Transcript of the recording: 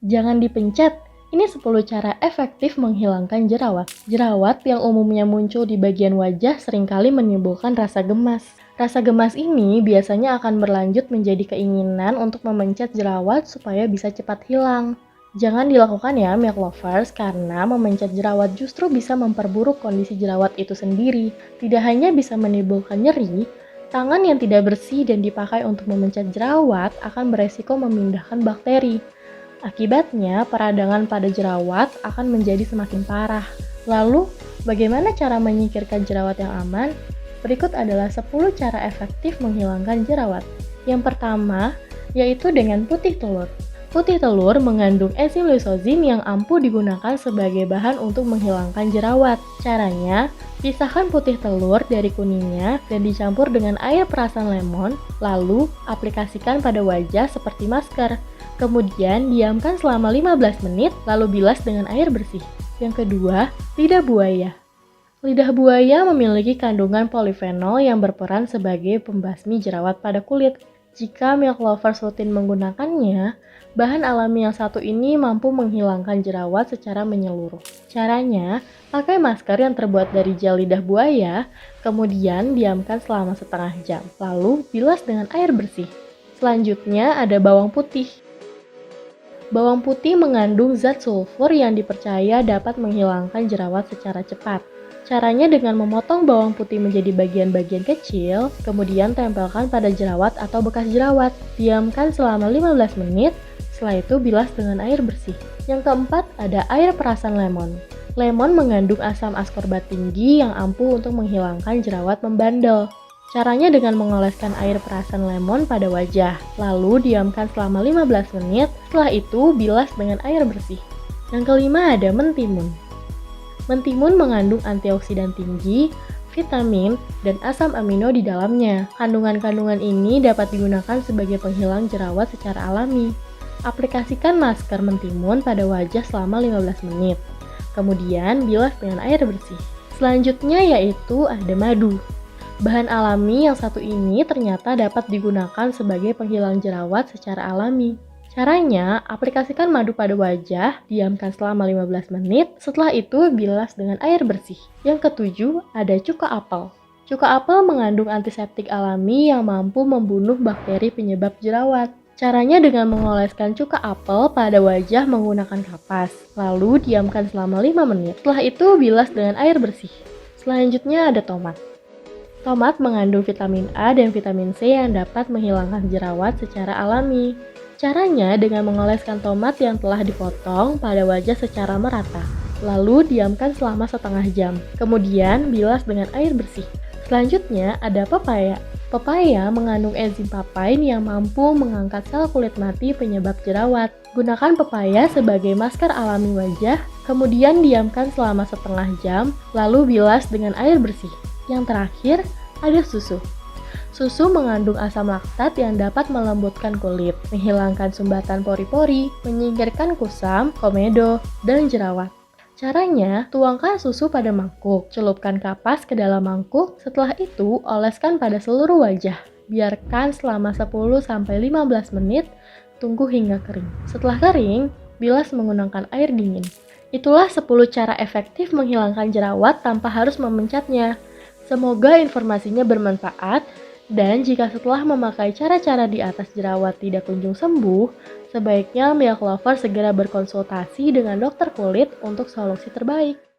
Jangan dipencet. Ini 10 cara efektif menghilangkan jerawat. Jerawat yang umumnya muncul di bagian wajah seringkali menimbulkan rasa gemas. Rasa gemas ini biasanya akan berlanjut menjadi keinginan untuk memencet jerawat supaya bisa cepat hilang. Jangan dilakukan ya, milk lovers, karena memencet jerawat justru bisa memperburuk kondisi jerawat itu sendiri. Tidak hanya bisa menimbulkan nyeri, tangan yang tidak bersih dan dipakai untuk memencet jerawat akan beresiko memindahkan bakteri. Akibatnya, peradangan pada jerawat akan menjadi semakin parah. Lalu, bagaimana cara menyingkirkan jerawat yang aman? Berikut adalah 10 cara efektif menghilangkan jerawat. Yang pertama, yaitu dengan putih telur. Putih telur mengandung enzim lisozim yang ampuh digunakan sebagai bahan untuk menghilangkan jerawat. Caranya, pisahkan putih telur dari kuningnya dan dicampur dengan air perasan lemon, lalu aplikasikan pada wajah seperti masker. Kemudian diamkan selama 15 menit, lalu bilas dengan air bersih. Yang kedua, lidah buaya. Lidah buaya memiliki kandungan polifenol yang berperan sebagai pembasmi jerawat pada kulit. Jika milk lovers rutin menggunakannya, bahan alami yang satu ini mampu menghilangkan jerawat secara menyeluruh. Caranya, pakai masker yang terbuat dari gel lidah buaya, kemudian diamkan selama setengah jam, lalu bilas dengan air bersih. Selanjutnya ada bawang putih. Bawang putih mengandung zat sulfur yang dipercaya dapat menghilangkan jerawat secara cepat. Caranya dengan memotong bawang putih menjadi bagian-bagian kecil, kemudian tempelkan pada jerawat atau bekas jerawat. Diamkan selama 15 menit, setelah itu bilas dengan air bersih. Yang keempat ada air perasan lemon. Lemon mengandung asam askorbat tinggi yang ampuh untuk menghilangkan jerawat membandel. Caranya dengan mengoleskan air perasan lemon pada wajah, lalu diamkan selama 15 menit, setelah itu bilas dengan air bersih. Yang kelima ada mentimun. Mentimun mengandung antioksidan tinggi, vitamin, dan asam amino di dalamnya. Kandungan-kandungan ini dapat digunakan sebagai penghilang jerawat secara alami. Aplikasikan masker mentimun pada wajah selama 15 menit. Kemudian bilas dengan air bersih. Selanjutnya yaitu ada madu. Bahan alami yang satu ini ternyata dapat digunakan sebagai penghilang jerawat secara alami. Caranya, aplikasikan madu pada wajah, diamkan selama 15 menit, setelah itu bilas dengan air bersih. Yang ketujuh, ada cuka apel. Cuka apel mengandung antiseptik alami yang mampu membunuh bakteri penyebab jerawat. Caranya dengan mengoleskan cuka apel pada wajah menggunakan kapas, lalu diamkan selama 5 menit. Setelah itu bilas dengan air bersih. Selanjutnya ada tomat. Tomat mengandung vitamin A dan vitamin C yang dapat menghilangkan jerawat secara alami. Caranya dengan mengoleskan tomat yang telah dipotong pada wajah secara merata, lalu diamkan selama setengah jam. Kemudian bilas dengan air bersih. Selanjutnya ada pepaya. Pepaya mengandung enzim papain yang mampu mengangkat sel kulit mati penyebab jerawat. Gunakan pepaya sebagai masker alami wajah, kemudian diamkan selama setengah jam, lalu bilas dengan air bersih. Yang terakhir ada susu. Susu mengandung asam laktat yang dapat melembutkan kulit, menghilangkan sumbatan pori-pori, menyingkirkan kusam, komedo, dan jerawat. Caranya, tuangkan susu pada mangkuk, celupkan kapas ke dalam mangkuk, setelah itu oleskan pada seluruh wajah. Biarkan selama 10-15 menit, tunggu hingga kering. Setelah kering, bilas menggunakan air dingin. Itulah 10 cara efektif menghilangkan jerawat tanpa harus memencatnya. Semoga informasinya bermanfaat. Dan jika setelah memakai cara-cara di atas jerawat tidak kunjung sembuh, sebaiknya milk lover segera berkonsultasi dengan dokter kulit untuk solusi terbaik.